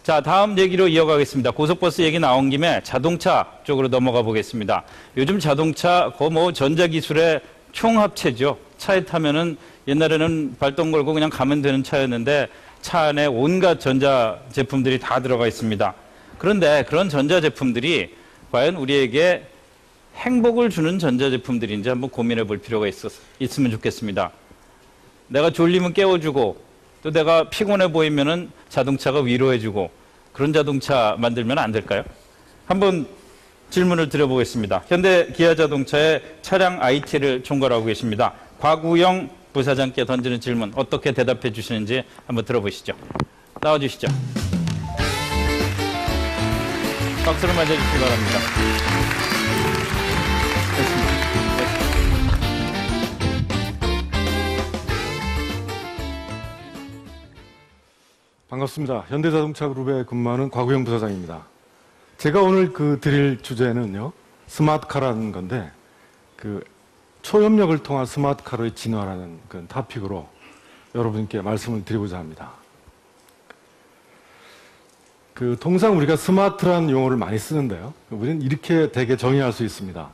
자, 다음 얘기로 이어가겠습니다. 고속버스 얘기 나온 김에 자동차 쪽으로 넘어가 보겠습니다. 요즘 자동차 전자기술의 총합체죠. 차에 타면은 옛날에는 발동 걸고 그냥 가면 되는 차였는데 차 안에 온갖 전자제품들이 다 들어가 있습니다. 그런데 그런 전자제품들이 과연 우리에게 행복을 주는 전자제품들인지 한번 고민해 볼 필요가 있으면 좋겠습니다. 내가 졸리면 깨워주고 또 내가 피곤해 보이면은 자동차가 위로해주고 그런 자동차 만들면 안 될까요? 한번 질문을 드려보겠습니다. 현대 기아자동차의 차량 IT를 총괄하고 계십니다. 곽우영 부사장께 던지는 질문 어떻게 대답해 주시는지 한번 들어보시죠. 나와주시죠. 박수를 맞아주시기 바랍니다. 반갑습니다. 현대자동차그룹에 근무하는 곽우영 부사장입니다. 제가 오늘 드릴 주제는요, 스마트카라는 건데, 초협력을 통한 스마트카로의 진화라는 토픽으로 여러분께 말씀을 드리고자 합니다. 통상 우리가 스마트라는 용어를 많이 쓰는데요, 우리는 이렇게 되게 정의할 수 있습니다.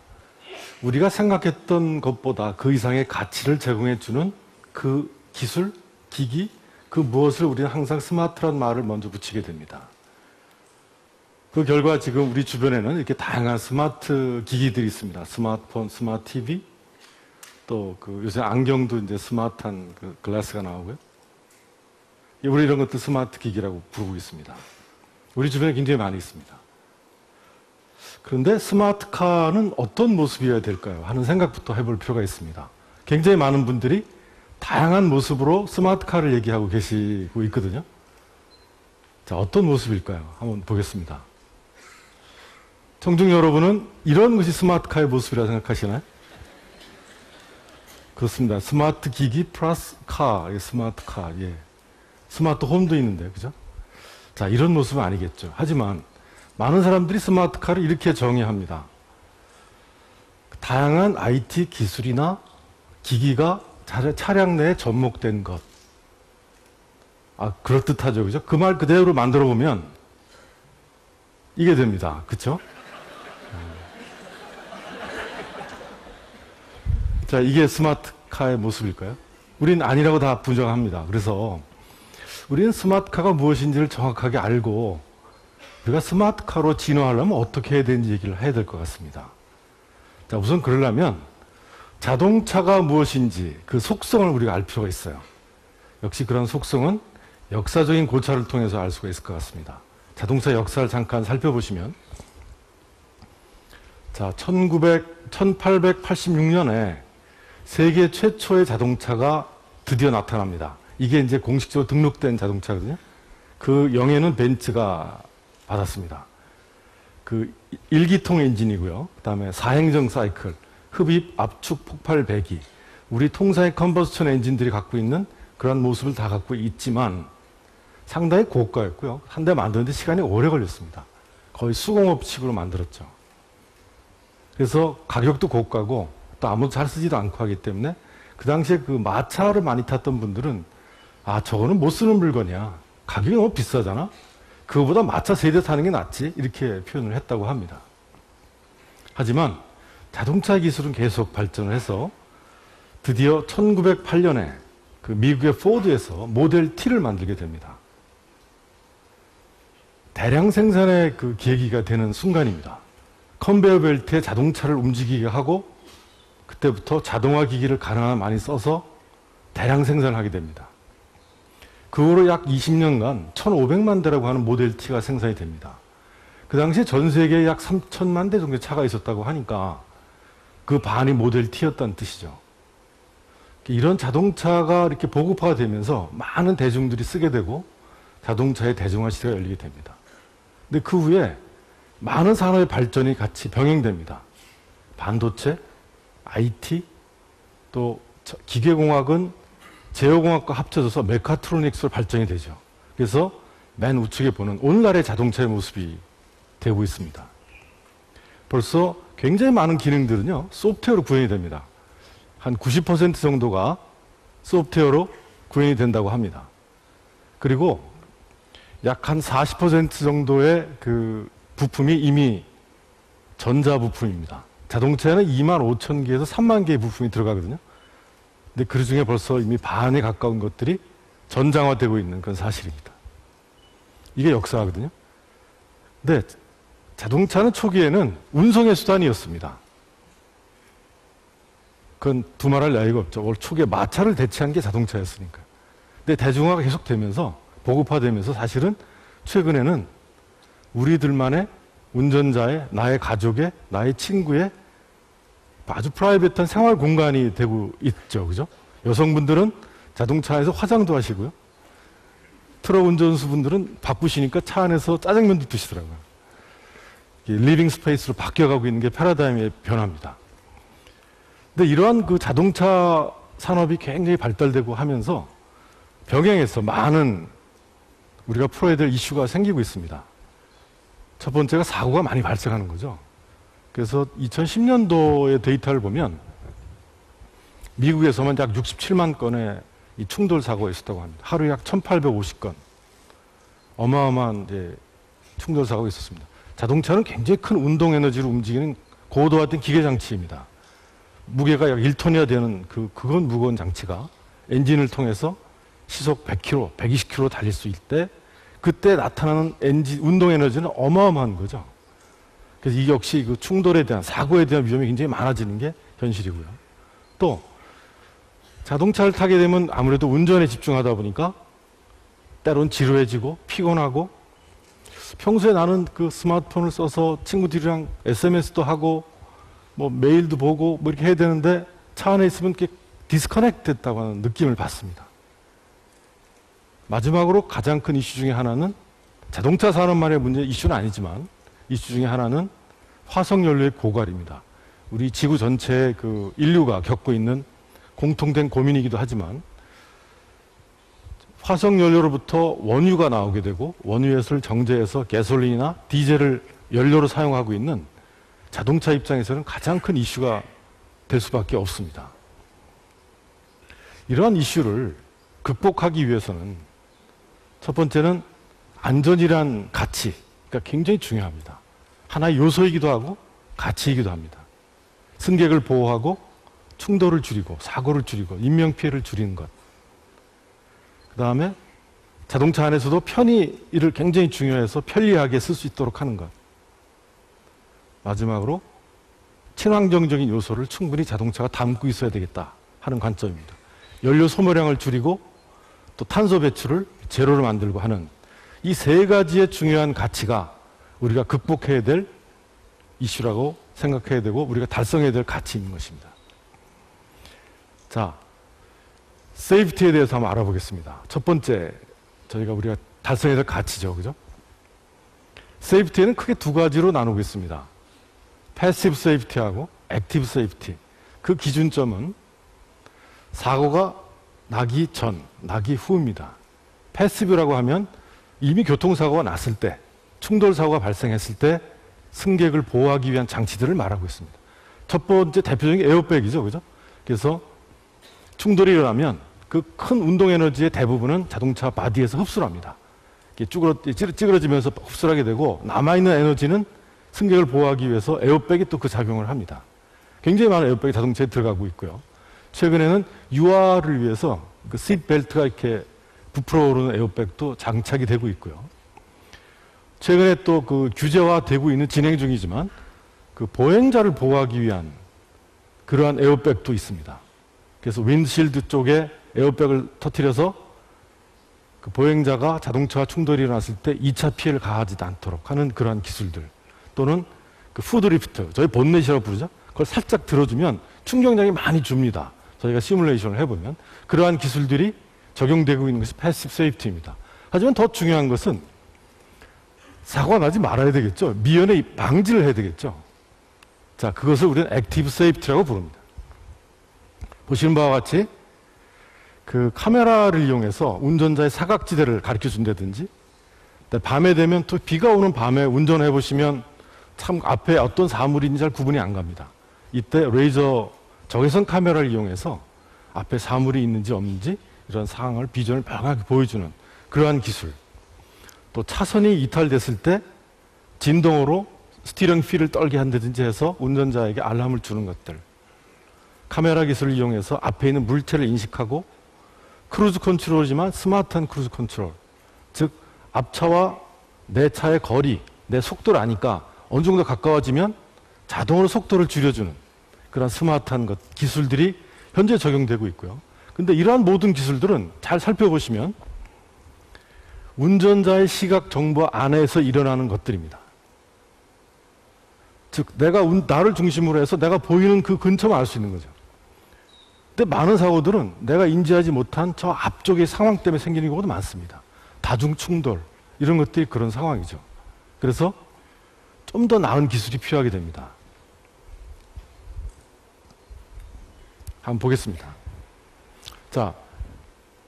우리가 생각했던 것보다 그 이상의 가치를 제공해주는 그 기술, 기기, 그 무엇을 우리는 항상 스마트라는 말을 먼저 붙이게 됩니다. 그 결과 지금 우리 주변에는 이렇게 다양한 스마트 기기들이 있습니다. 스마트폰, 스마트 TV, 또 요새 안경도 이제 스마트한 글라스가 나오고요. 우리 이런 것도 스마트 기기라고 부르고 있습니다. 우리 주변에 굉장히 많이 있습니다. 그런데 스마트카는 어떤 모습이어야 될까요? 하는 생각부터 해볼 필요가 있습니다. 굉장히 많은 분들이 다양한 모습으로 스마트카를 얘기하고 계시고 있거든요. 자, 어떤 모습일까요? 한번 보겠습니다. 청중 여러분은 이런 것이 스마트카의 모습이라고 생각하시나요? 그렇습니다. 스마트 기기 플러스 카, 스마트카, 예. 스마트 홈도 있는데, 그죠? 자, 이런 모습은 아니겠죠. 하지만 많은 사람들이 스마트카를 이렇게 정의합니다. 다양한 IT 기술이나 기기가 차량 내에 접목된 것. 그럴듯하죠. 그죠? 그 말 그대로 만들어 보면 이게 됩니다. 그쵸? 자, 이게 스마트카의 모습일까요? 우리는 아니라고 다 부정합니다. 그래서 우리는 스마트카가 무엇인지를 정확하게 알고 우리가 스마트카로 진화하려면 어떻게 해야 되는지 얘기를 해야 될 것 같습니다. 자, 우선 그러려면 자동차가 무엇인지 그 속성을 우리가 알 필요가 있어요. 역시 그런 속성은 역사적인 고찰을 통해서 알 수가 있을 것 같습니다. 자동차 역사를 잠깐 살펴보시면, 자, 1886년에 세계 최초의 자동차가 드디어 나타납니다. 이게 이제 공식적으로 등록된 자동차거든요. 그 영예는 벤츠가 받았습니다. 1기통 엔진이고요. 그 다음에 4행정 사이클, 흡입, 압축, 폭발, 배기. 우리 통상의 컨버스천 엔진들이 갖고 있는 그런 모습을 다 갖고 있지만 상당히 고가였고요. 한 대 만드는데 시간이 오래 걸렸습니다. 거의 수공업식으로 만들었죠. 그래서 가격도 고가고 또 아무도 잘 쓰지도 않고 하기 때문에 그 당시에 마차를 많이 탔던 분들은 저거는 못 쓰는 물건이야. 가격이 너무 비싸잖아. 그거보다 마차 3대 타는 게 낫지. 이렇게 표현을 했다고 합니다. 하지만 자동차 기술은 계속 발전을 해서 드디어 1908년에 미국의 포드에서 모델 T를 만들게 됩니다. 대량 생산의 계기가 되는 순간입니다. 컨베이어 벨트에 자동차를 움직이게 하고 그때부터 자동화 기기를 가능한 많이 써서 대량 생산을 하게 됩니다. 그 후로 약 20년간 1,500만 대라고 하는 모델 T가 생산이 됩니다. 그 당시에 전 세계에 약 3천만 대 정도의 차가 있었다고 하니까 그 반이 모델 T였다는 뜻이죠. 이런 자동차가 이렇게 보급화가 되면서 많은 대중들이 쓰게 되고 자동차의 대중화 시대가 열리게 됩니다. 근데 그 후에 많은 산업의 발전이 같이 병행됩니다. 반도체, IT, 또 기계공학은 제어공학과 합쳐져서 메카트로닉스로 발전이 되죠. 그래서 맨 우측에 보는 오늘날의 자동차의 모습이 되고 있습니다. 벌써 굉장히 많은 기능들은요, 소프트웨어로 구현이 됩니다. 한 90% 정도가 소프트웨어로 구현이 된다고 합니다. 그리고 약 한 40% 정도의 그 부품이 이미 전자 부품입니다. 자동차에는 25,000개에서 3만 개의 부품이 들어가거든요. 근데 그 중에 벌써 이미 반에 가까운 것들이 전장화되고 있는 그런 사실입니다. 이게 역사거든요. 근데 자동차는 초기에는 운송의 수단이었습니다. 그건 두말할 나위가 없죠. 원래 초기에 마차를 대체한 게 자동차였으니까. 근데 대중화가 계속되면서 보급화되면서 사실은 최근에는 우리들만의 운전자의, 나의 가족의, 나의 친구의 아주 프라이빗한 생활 공간이 되고 있죠. 그죠? 여성분들은 자동차에서 화장도 하시고요. 트럭 운전수분들은 바쁘시니까 차 안에서 짜장면도 드시더라고요. 리빙 스페이스로 바뀌어가고 있는 게 패러다임의 변화입니다. 근데 이러한 그 자동차 산업이 굉장히 발달되고 하면서 병행해서 많은 우리가 풀어야 될 이슈가 생기고 있습니다. 첫 번째가 사고가 많이 발생하는 거죠. 그래서 2010년도의 데이터를 보면 미국에서만 약 67만 건의 이 충돌 사고가 있었다고 합니다. 하루에 약 1,850건. 어마어마한 이제 충돌 사고가 있었습니다. 자동차는 굉장히 큰 운동 에너지로 움직이는 고도화된 기계 장치입니다. 무게가 약 1톤이나 되는 그건 무거운 장치가 엔진을 통해서 시속 100km, 120km 달릴 수 있을 때 그때 나타나는 운동 에너지는 어마어마한 거죠. 그래서 이 역시 그 충돌에 대한 사고에 대한 위험이 굉장히 많아지는 게 현실이고요. 또 자동차를 타게 되면 아무래도 운전에 집중하다 보니까 때론 지루해지고 피곤하고 평소에 나는 그 스마트폰을 써서 친구들이랑 SMS도 하고 뭐 메일도 보고 뭐 이렇게 해야 되는데 차 안에 있으면 이렇게 디스커넥트 됐다고 하는 느낌을 받습니다. 마지막으로 가장 큰 이슈 중에 하나는 자동차 산업만의 문제 이슈는 아니지만 이슈 중에 하나는 화석연료의 고갈입니다. 우리 지구 전체의 그 인류가 겪고 있는 공통된 고민이기도 하지만 화석연료로부터 원유가 나오게 되고 원유에서 정제해서 가솔린이나 디젤을 연료로 사용하고 있는 자동차 입장에서는 가장 큰 이슈가 될 수밖에 없습니다. 이러한 이슈를 극복하기 위해서는 첫 번째는 안전이란 가치가 굉장히 중요합니다. 하나의 요소이기도 하고 가치이기도 합니다. 승객을 보호하고 충돌을 줄이고 사고를 줄이고 인명피해를 줄이는 것. 그 다음에 자동차 안에서도 편의를 굉장히 중요해서 편리하게 쓸 수 있도록 하는 것. 마지막으로 친환경적인 요소를 충분히 자동차가 담고 있어야 되겠다 하는 관점입니다. 연료 소모량을 줄이고 또 탄소 배출을 제로로 만들고 하는 이 세 가지의 중요한 가치가 우리가 극복해야 될 이슈라고 생각해야 되고 우리가 달성해야 될 가치인 것입니다. 자, 세이프티에 대해서 한번 알아보겠습니다. 첫 번째, 우리가 달성해야 될 가치죠. 그죠? 세이프티에는 크게 두 가지로 나누고 있습니다. 패시브 세이프티하고 액티브 세이프티. 그 기준점은 사고가 나기 전, 나기 후입니다. 패시브라고 하면 이미 교통사고가 났을 때, 충돌사고가 발생했을 때 승객을 보호하기 위한 장치들을 말하고 있습니다. 첫 번째 대표적인 에어백이죠. 그죠? 그래서 충돌이 일어나면 그 큰 운동 에너지의 대부분은 자동차 바디에서 흡수를 합니다. 찌그러지면서 흡수를 하게 되고 남아있는 에너지는 승객을 보호하기 위해서 에어백이 또 그 작용을 합니다. 굉장히 많은 에어백이 자동차에 들어가고 있고요. 최근에는 유아를 위해서 그 시트벨트가 이렇게 부풀어 오르는 에어백도 장착이 되고 있고요. 최근에 또 그 규제화되고 있는 진행 중이지만 그 보행자를 보호하기 위한 그러한 에어백도 있습니다. 그래서 윈드실드 쪽에 에어백을 터뜨려서 그 보행자가 자동차와 충돌이 일어났을 때 2차 피해를 가하지도 않도록 하는 그러한 기술들 또는 그 푸드리프트, 저희 본넷이라고 부르죠. 그걸 살짝 들어주면 충격량이 많이 줍니다. 저희가 시뮬레이션을 해보면 그러한 기술들이 적용되고 있는 것이 패시브 세이프티입니다. 하지만 더 중요한 것은 사고가 나지 말아야 되겠죠. 미연에 방지를 해야 되겠죠. 자, 그것을 우리는 액티브 세이프티라고 부릅니다. 보시는 바와 같이 그 카메라를 이용해서 운전자의 사각지대를 가르쳐 준다든지 밤에 되면 또 비가 오는 밤에 운전해 보시면 참 앞에 어떤 사물인지 잘 구분이 안 갑니다. 이때 레이저 적외선 카메라를 이용해서 앞에 사물이 있는지 없는지 이런 상황을 비전을 명확히 보여주는 그러한 기술. 또 차선이 이탈됐을 때 진동으로 스티어링 휠을 떨게 한다든지 해서 운전자에게 알람을 주는 것들, 카메라 기술을 이용해서 앞에 있는 물체를 인식하고 크루즈 컨트롤이지만 스마트한 크루즈 컨트롤, 즉 앞차와 내 차의 거리, 내 속도를 아니까 어느 정도 가까워지면 자동으로 속도를 줄여주는 그런 스마트한 기술들이 현재 적용되고 있고요. 근데 이러한 모든 기술들은 잘 살펴보시면 운전자의 시각 정보 안에서 일어나는 것들입니다. 즉 내가 나를 중심으로 해서 내가 보이는 그 근처만 알 수 있는 거죠. 근데 많은 사고들은 내가 인지하지 못한 저 앞쪽의 상황 때문에 생기는 경우도 많습니다. 다중 충돌 이런 것들이 그런 상황이죠. 그래서 좀 더 나은 기술이 필요하게 됩니다. 한번 보겠습니다. 자,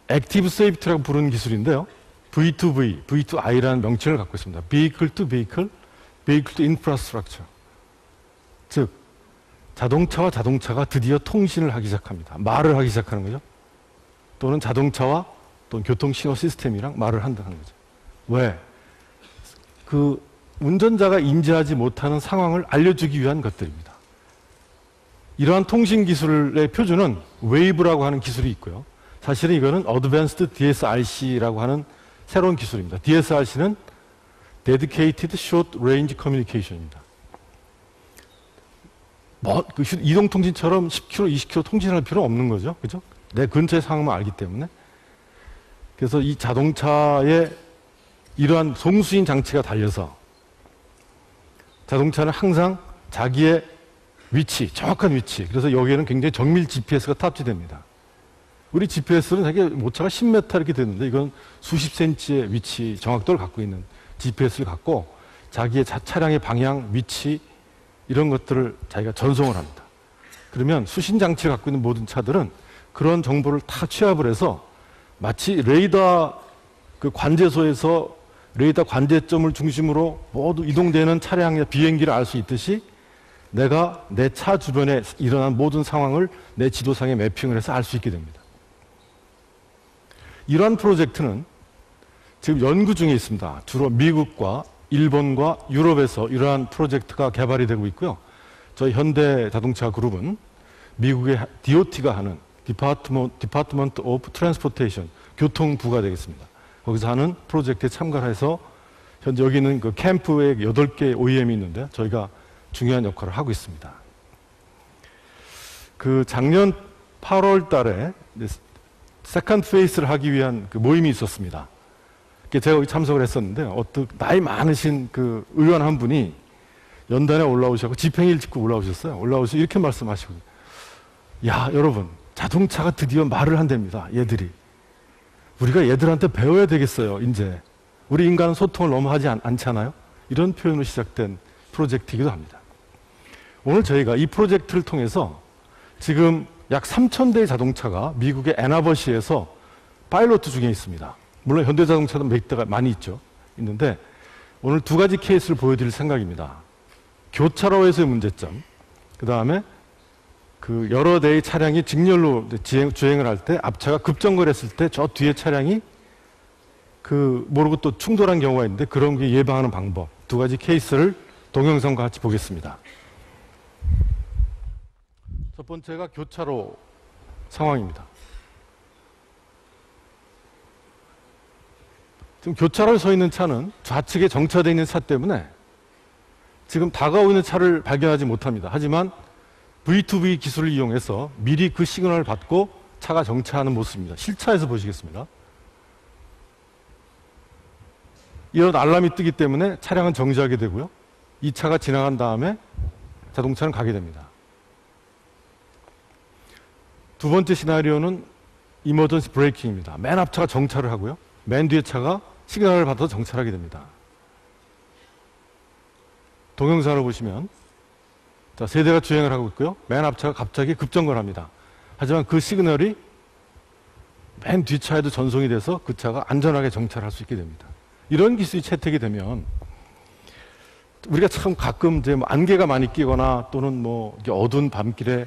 액티브 세이프티라고 부르는 기술인데요. V2V, V2I라는 명칭을 갖고 있습니다. Vehicle to Vehicle, Vehicle to Infrastructure. 즉, 자동차와 자동차가 드디어 통신을 하기 시작합니다. 말을 하기 시작하는 거죠. 또는 자동차와 또는 교통신호 시스템이랑 말을 한다는 거죠. 왜? 그 운전자가 인지하지 못하는 상황을 알려주기 위한 것들입니다. 이러한 통신 기술의 표준은 웨이브라고 하는 기술이 있고요. 사실은 이거는 Advanced DSRC라고 하는 새로운 기술입니다. DSRC는 Dedicated Short Range Communication입니다. 그 이동통신처럼 10km, 20km 통신할 필요 없는 거죠. 그죠? 내 근처의 상황만 알기 때문에. 그래서 이 자동차에 이러한 송수인 장치가 달려서 자동차는 항상 자기의 위치, 정확한 위치. 그래서 여기에는 굉장히 정밀 GPS가 탑재됩니다. 우리 GPS는 자기 오차가 10m 이렇게 되는데 이건 수십 센치의 위치 정확도를 갖고 있는 GPS를 갖고 자기의 차량의 방향, 위치 이런 것들을 자기가 전송을 합니다. 그러면 수신 장치를 갖고 있는 모든 차들은 그런 정보를 다 취합을 해서 마치 레이더 그 관제소에서 레이더 관제점을 중심으로 모두 이동되는 차량의 비행기를 알 수 있듯이 내가 내 차 주변에 일어난 모든 상황을 내 지도상에 매핑을 해서 알 수 있게 됩니다. 이러한 프로젝트는 지금 연구 중에 있습니다. 주로 미국과 일본과 유럽에서 이러한 프로젝트가 개발이 되고 있고요. 저희 현대자동차 그룹은 미국의 DOT가 하는 Department of Transportation, 교통부가 되겠습니다. 거기서 하는 프로젝트에 참가를 해서 현재 여기 있는 그 캠프에 8개 OEM이 있는데 저희가 중요한 역할을 하고 있습니다. 그 작년 8월 달에 세컨드 페이스를 하기 위한 그 모임이 있었습니다. 제가 여기 참석을 했었는데 어떤 나이 많으신 그 의원 한 분이 연단에 올라오셔서 집행일 짓고 올라오셨어요. 올라오셔서 이렇게 말씀하시거든요. 야, 여러분, 자동차가 드디어 말을 한답니다. 얘들이. 우리가 얘들한테 배워야 되겠어요. 이제 우리 인간은 소통을 너무 하지 않잖아요. 이런 표현으로 시작된 프로젝트이기도 합니다. 오늘 저희가 이 프로젝트를 통해서 지금 약 3,000대의 자동차가 미국의 애나버시에서 파일로트 중에 있습니다. 물론 현대자동차도 몇 대가 많이 있는데 오늘 두 가지 케이스를 보여드릴 생각입니다. 교차로에서의 문제점, 그 다음에 그 여러 대의 차량이 직렬로 주행을 할 때 앞차가 급정거를 했을 때 저 뒤에 차량이 그 모르고 또 충돌한 경우가 있는데 그런 게 예방하는 방법, 두 가지 케이스를 동영상과 같이 보겠습니다. 첫 번째가 교차로 상황입니다. 지금 교차로에 서 있는 차는 좌측에 정차되어 있는 차 때문에 지금 다가오고 있는 차를 발견하지 못합니다. 하지만 V2V 기술을 이용해서 미리 그 시그널을 받고 차가 정차하는 모습입니다. 실차에서 보시겠습니다. 이런 알람이 뜨기 때문에 차량은 정지하게 되고요. 이 차가 지나간 다음에 자동차는 가게 됩니다. 두 번째 시나리오는 이머전시 브레이킹입니다. 맨 앞차가 정차를 하고요. 맨 뒤에 차가 시그널을 받아서 정차하게 됩니다. 동영상을 보시면 자, 세 대가 주행을 하고 있고요. 맨 앞차가 갑자기 급정거를 합니다. 하지만 그 시그널이 맨 뒷차에도 전송이 돼서 그 차가 안전하게 정차를 할 수 있게 됩니다. 이런 기술이 채택이 되면 우리가 참 가끔 이제 뭐 안개가 많이 끼거나 또는 뭐 어두운 밤길에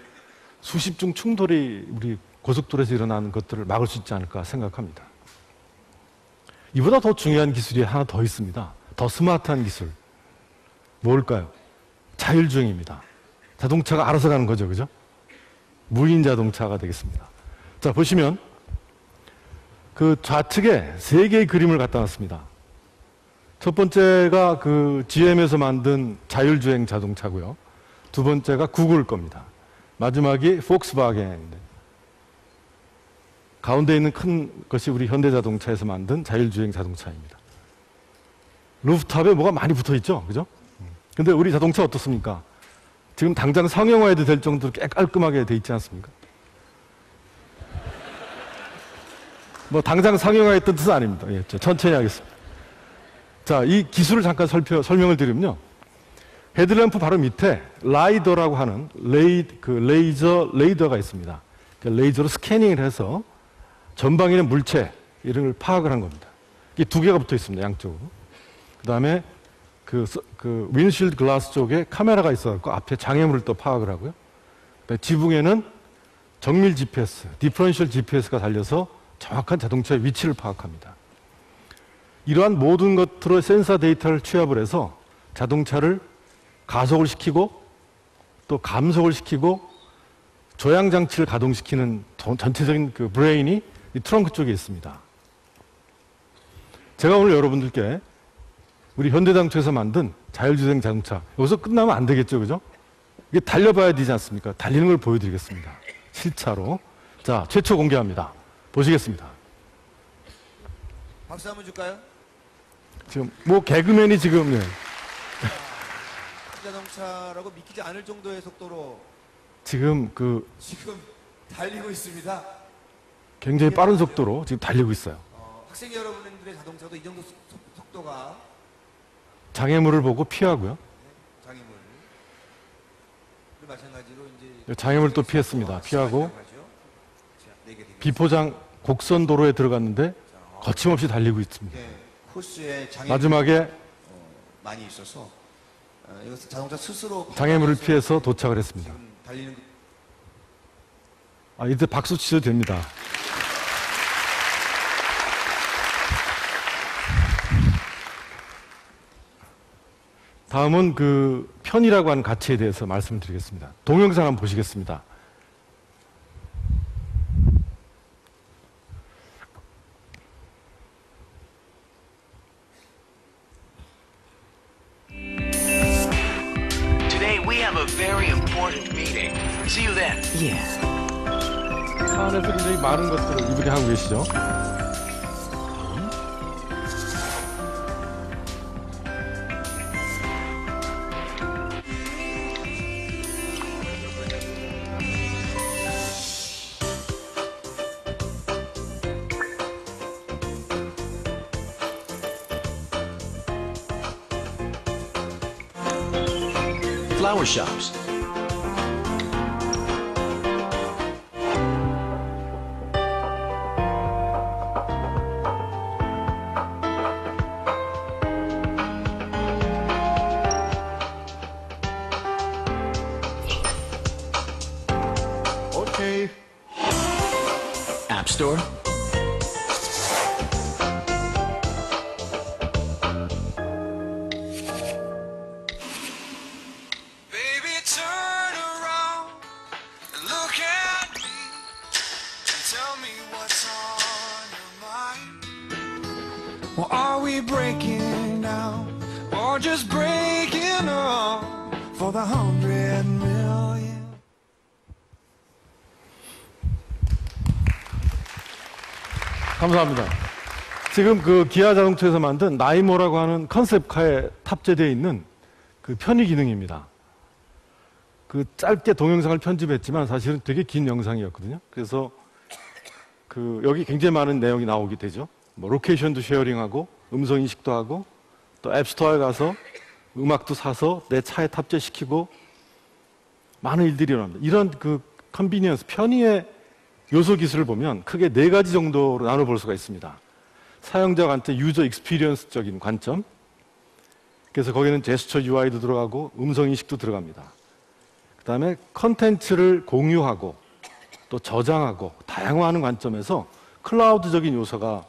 수십 중 충돌이 우리 고속도로에서 일어나는 것들을 막을 수 있지 않을까 생각합니다. 이보다 더 중요한 기술이 하나 더 있습니다. 더 스마트한 기술. 뭘까요? 자율주행입니다. 자동차가 알아서 가는 거죠, 그죠? 무인 자동차가 되겠습니다. 자, 보시면 그 좌측에 세 개의 그림을 갖다 놨습니다. 첫 번째가 그 GM에서 만든 자율주행 자동차고요. 두 번째가 구글 겁니다. 마지막이 폭스바겐인데 가운데 있는 큰 것이 우리 현대자동차에서 만든 자율주행 자동차입니다. 루프탑에 뭐가 많이 붙어 있죠, 그죠? 근데 우리 자동차 어떻습니까? 지금 당장 상용화해도 될 정도로 깔끔하게 돼 있지 않습니까? 뭐 당장 상용화했던 뜻은 아닙니다. 예, 천천히 하겠습니다. 자, 이 기술을 잠깐 설명을 드리면요. 헤드램프 바로 밑에 라이더라고 하는 레이더가 있습니다. 그 레이저로 스캐닝을 해서 전방에 있는 물체 이런 걸 파악을 한 겁니다. 이 두 개가 붙어 있습니다, 양쪽으로. 그 다음에 그 윈실드 글라스 쪽에 카메라가 있어갖고 앞에 장애물을 또 파악을 하고요. 지붕에는 정밀 GPS, 디퍼런셜 GPS가 달려서 정확한 자동차의 위치를 파악합니다. 이러한 모든 것들의 센서 데이터를 취합을 해서 자동차를 가속을 시키고 또 감속을 시키고 조향 장치를 가동시키는 전체적인 그 브레인이 이 트렁크 쪽에 있습니다. 제가 오늘 여러분들께 우리 현대자동차에서 만든 자율주행 자동차, 여기서 끝나면 안 되겠죠, 그죠? 이게 달려봐야 되지 않습니까? 달리는 걸 보여드리겠습니다. 실차로. 자, 최초 공개합니다. 보시겠습니다. 박수 한번 줄까요? 지금 뭐 개그맨이 지금 자동차라고 믿기지 않을 정도의 속도로 지금 지금 달리고 있습니다. 굉장히 빠른 속도로 지금 달리고 있어요. 학생 여러분들의 자동차도 이 정도 속도가 장애물을 보고 피하고요. 장애물 마찬가지로 이제 장애물 또 피했습니다. 피하고 네 개 비포장 곡선 도로에 들어갔는데 거침없이 달리고 있습니다. 코스에 마지막에 많이 있어서 이것은 자동차 스스로 장애물을 피해서 도착을 했습니다. 지금 달리는 이때 박수 치셔도 됩니다. 다음은 그 편이라고 하는 가치에 대해서 말씀을 드리겠습니다. 동영상 한번 보시겠습니다. Today we have a very important meeting. See you then. 차 안에서 굉장히 많은 것들을 이분이 하고 계시죠. Flower shops. Okay. App Store. Baby, turn around and look at me and tell me what's on your mind. Well, are we breaking down or just breaking up for the 100 million? 감사합니다. 지금 그 기아 자동차에서 만든 나이모라고 하는 컨셉카에 탑재되어 있는 그 편의 기능입니다. 그 짧게 동영상을 편집했지만 사실은 되게 긴 영상이었거든요. 그래서 그 여기 굉장히 많은 내용이 나오게 되죠. 뭐 로케이션도 쉐어링하고 음성 인식도 하고 또 앱스토어에 가서 음악도 사서 내 차에 탑재시키고 많은 일들이 일어납니다. 이런 그 컨비니언스, 편의의 요소 기술을 보면 크게 네 가지 정도로 나눠볼 수가 있습니다. 사용자 관점, 유저 익스피리언스적인 관점. 그래서 거기는 제스처 UI도 들어가고 음성 인식도 들어갑니다. 그 다음에 컨텐츠를 공유하고 또 저장하고 다양화하는 관점에서 클라우드적인 요소가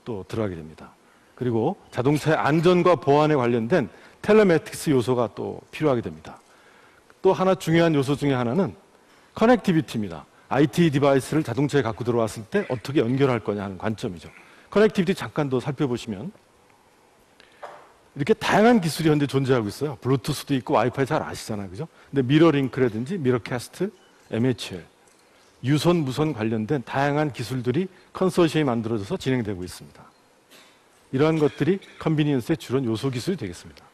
또 들어가게 됩니다. 그리고 자동차의 안전과 보안에 관련된 텔레매틱스 요소가 또 필요하게 됩니다. 또 하나 중요한 요소 중에 하나는 커넥티비티입니다. IT 디바이스를 자동차에 갖고 들어왔을 때 어떻게 연결할 거냐 하는 관점이죠. 커넥티비티 잠깐 더 살펴보시면 이렇게 다양한 기술이 현재 존재하고 있어요. 블루투스도 있고 와이파이 잘 아시잖아요. 그죠? 근데 미러링크라든지 미러캐스트, MHL, 유선, 무선 관련된 다양한 기술들이 컨소시엄이 만들어져서 진행되고 있습니다. 이러한 것들이 컨비니언스의 주로 요소 기술이 되겠습니다.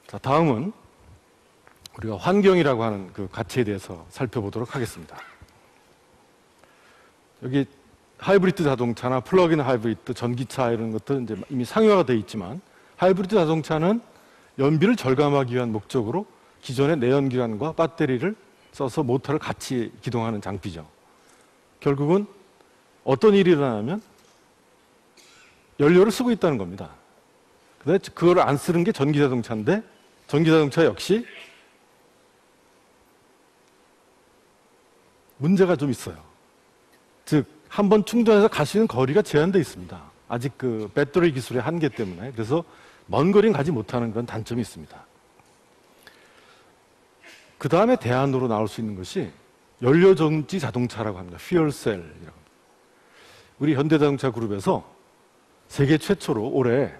자, 다음은 우리가 환경이라고 하는 그 가치에 대해서 살펴보도록 하겠습니다. 여기 하이브리드 자동차나 플러그인 하이브리드, 전기차 이런 것들은 이제 이미 상용화가 되어 있지만 하이브리드 자동차는 연비를 절감하기 위한 목적으로 기존의 내연기관과 배터리를 써서 모터를 같이 기동하는 장비죠. 결국은 어떤 일이 일어나면 연료를 쓰고 있다는 겁니다. 근데 그걸 안 쓰는 게 전기자동차인데 전기자동차 역시 문제가 좀 있어요. 즉, 한번 충전해서 갈 수 있는 거리가 제한되어 있습니다. 아직 그 배터리 기술의 한계 때문에. 그래서 먼 거리는 가지 못하는 그런 단점이 있습니다. 그 다음에 대안으로 나올 수 있는 것이 연료전지 자동차라고 합니다. 퓨얼셀이라고 합니다. 우리 현대자동차 그룹에서 세계 최초로 올해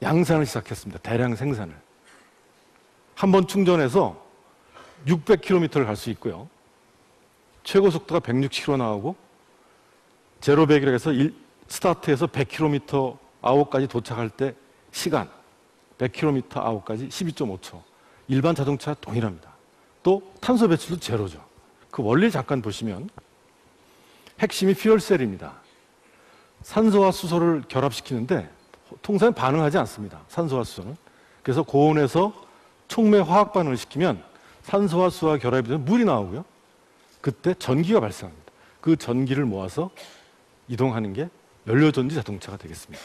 양산을 시작했습니다. 대량 생산을. 한 번 충전해서 600km를 갈 수 있고요. 최고 속도가 160km 나오고 제로 100이라고 해서 스타트에서 100km 아웃까지 도착할 때 시간 100km 아웃까지 12.5초. 일반 자동차 동일합니다. 또 탄소 배출도 제로죠. 그 원리를 잠깐 보시면 핵심이 퓨얼셀입니다. 산소와 수소를 결합시키는데 통상 반응하지 않습니다. 산소와 수소는. 그래서 고온에서 촉매 화학 반응을 시키면 산소와 수소와 결합이 되면 물이 나오고요. 그때 전기가 발생합니다. 그 전기를 모아서 이동하는 게 연료전지 자동차가 되겠습니다.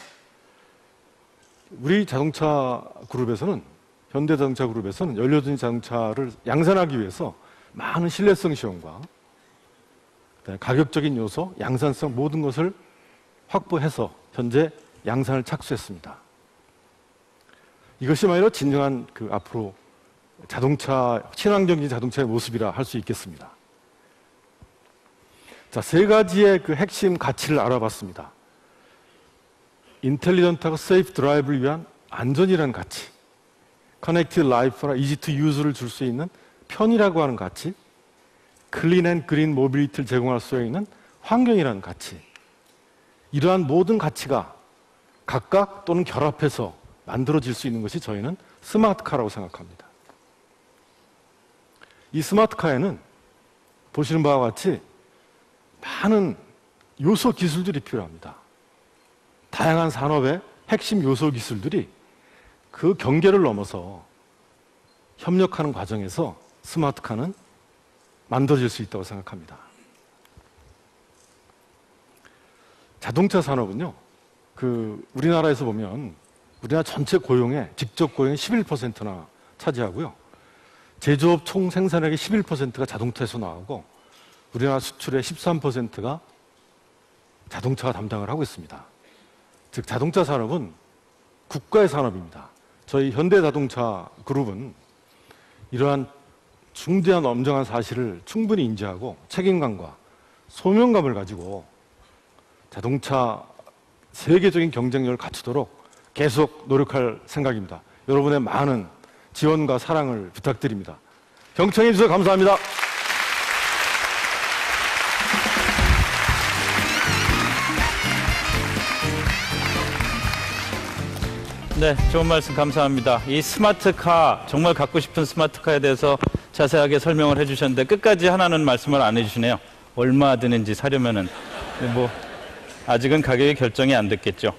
우리 자동차 그룹에서는 현대자동차 그룹에서는 연료전지 자동차를 양산하기 위해서 많은 신뢰성 시험과 가격적인 요소, 양산성 모든 것을 확보해서 현재 양산을 착수했습니다. 이것이야말로 진정한 그 앞으로 자동차, 친환경적인 자동차의 모습이라 할 수 있겠습니다. 자, 세 가지의 그 핵심 가치를 알아봤습니다. 인텔리전트하고 세이프 드라이브를 위한 안전이라는 가치, 커넥티드 라이프나 이지 투 유즈를 줄 수 있는 편의라고 하는 가치, 클린 앤 그린 모빌리티를 제공할 수 있는 환경이라는 가치, 이러한 모든 가치가 각각 또는 결합해서 만들어질 수 있는 것이 저희는 스마트카라고 생각합니다. 이 스마트카에는 보시는 바와 같이 많은 요소 기술들이 필요합니다. 다양한 산업의 핵심 요소 기술들이 그 경계를 넘어서 협력하는 과정에서 스마트카는 만들어질 수 있다고 생각합니다. 자동차 산업은요, 우리나라에서 보면 우리나라 전체 고용의 직접 고용의 11%나 차지하고요. 제조업 총 생산액의 11%가 자동차에서 나오고 우리나라 수출의 13%가 자동차가 담당을 하고 있습니다. 즉 자동차 산업은 국가의 산업입니다. 저희 현대자동차 그룹은 이러한 중대한 엄정한 사실을 충분히 인지하고 책임감과 소명감을 가지고 자동차 세계적인 경쟁력을 갖추도록 계속 노력할 생각입니다. 여러분의 많은 지원과 사랑을 부탁드립니다. 경청해 주셔서 감사합니다. 네, 좋은 말씀 감사합니다. 이 스마트카, 정말 갖고 싶은 스마트카에 대해서 자세하게 설명을 해주셨는데 끝까지 하나는 말씀을 안 해주시네요. 얼마 드는지 사려면은 아직은 가격이 결정이 안 됐겠죠.